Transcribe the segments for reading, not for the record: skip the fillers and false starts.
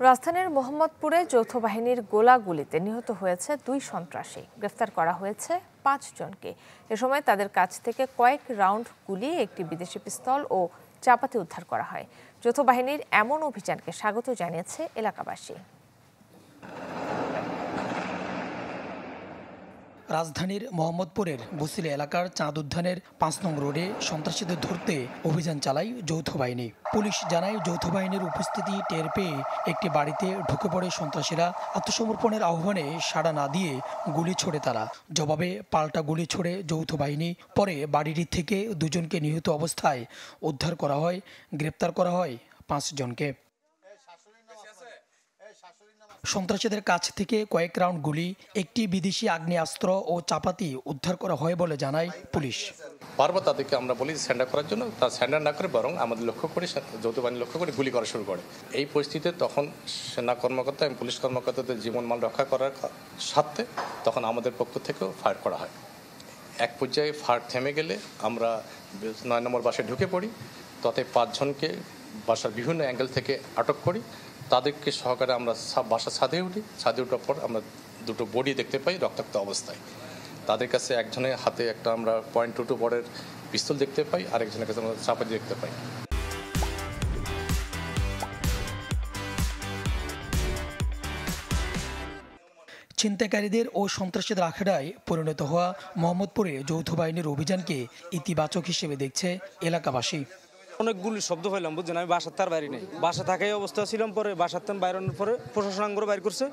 রাজধানীর মোহাম্মদপুরে যৌথ বাহিনীর গোলাগুলিতে নিহত হয়েছে 2 সন্ত্রাসী। গ্রেফতার করা হয়েছে 5 জনকে। এ সময় তাদের কাছ থেকে কয়েক রাউন্ড গুলি, একটি বিদেশি পিস্তল ও চাপাতি উদ্ধার করা হয়। যৌথ বাহিনীর এমন অভিযানকে স্বাগত জানিয়েছে এলাকাবাসী। রাজধানীর মোহাম্মদপুরের বসিলা এলাকার চাঁদ উদ্যানের 5 নং রোডে সন্ত্রাসীদের ধরতে অভিযান চালায় যৌথ বাহিনী। পুলিশ জানায়, যৌথ বাহিনীর উপস্থিতি টের পেয়ে একটি বাড়িতে ঢুকে পড়ে সন্ত্রাসীরা। আত্মসমর্পণের আহ্বানে সাড়া না দিয়ে গুলি ছোড়ে তারা। জবাবে পাল্টা গুলি ছোড়ে যৌথ বাহিনী। পরে বাড়িটি থেকে 2 জনকে নিহত অবস্থায় উদ্ধার করা হয়। গ্রেপ্তার করা হয় 5 জনকে। সন্ত্রাসীদের কাছ থেকে কয়েক রাউন্ড গুলি, একটি বিদেশি আগ্নেয়াস্ত্র ও চাপাতি উদ্ধার করা হয় বলে জানায় পুলিশ। বারবার তাদেরকে আমরা বলি স্যান্ডার করার জন্য, তারা স্যান্ডার না করে বরং আমাদের লক্ষ্য করে, যৌথ বাহিনী লক্ষ্য করে গুলি করা শুরু করে। এই পরিস্থিতিতে তখন সেনা কর্মকর্তা এবং পুলিশ কর্মকর্তাদের জীবনমান রক্ষা করার স্বার্থে তখন আমাদের পক্ষ থেকেও ফায়ার করা হয়। এক পর্যায়ে ফায়ার থেমে গেলে আমরা 9 নম্বর বাসায় ঢুকে পড়ি। তাতে 5 জনকে বাসার বিভিন্ন অ্যাঙ্গেল থেকে আটক করি। তাদেরকে সহকারে আমরা বাসা ছাদে উঠি। ছাদে ওঠার পর আমরা 2টো বডি দেখতে পাই রক্তাক্ত অবস্থায়। তাদের কাছে একজনের হাতে একটা আমরা .22 বড়ের পিস্তল দেখতে পাই, আরেকজনের কাছে আমরা চাপাতি দেখতে পাই। ছিনতাইকারীদের ও সন্ত্রাসীদের আখড়ায় পরিণত হওয়া মোহাম্মদপুরে যৌথ বাহিনীর অভিযানকে ইতিবাচক হিসেবে দেখছে এলাকাবাসী। অনেকগুলি শব্দ পাইলাম, বুঝছেন। আমি বাসার তার বাইরে নেই, বাসা থাকাই অবস্থা ছিলাম। পরে বাসার তার বাইরানোর পরে প্রশাসনগুলো বাইর করছে।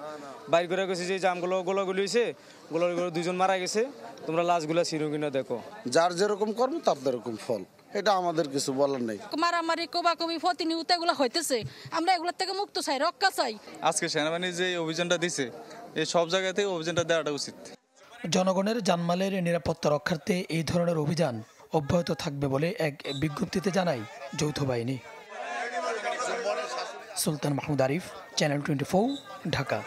বাইর করে গেছে যে আমগুলো গোলাগুলি হয়েছে, গোলাগুলো 2 জন মারা গেছে, তোমরা লাশগুলো ছিঁড়ো কিনা দেখো। যার যেরকম কর্ম তার যেরকম ফল, এটা আমাদের কিছু বলার নেই। মারামারি কোবাকুবি প্রতিনিয়ত এগুলো হইতেছে, আমরা এগুলোর থেকে মুক্ত চাই, রক্ষা চাই। আজকে সেনাবাহিনী যে অভিযানটা দিছে, এই সব জায়গাতে অভিযানটা দেওয়াটা উচিত। জনগণের জানমালের নিরাপত্তা রক্ষার্থে এই ধরনের অভিযান অব্যাহত থাকবে বলে এক বিজ্ঞপ্তিতে জানায় যৌথ বাহিনী। সুলতান মাহমুদ আরিফ, চ্যানেল 24, ঢাকা।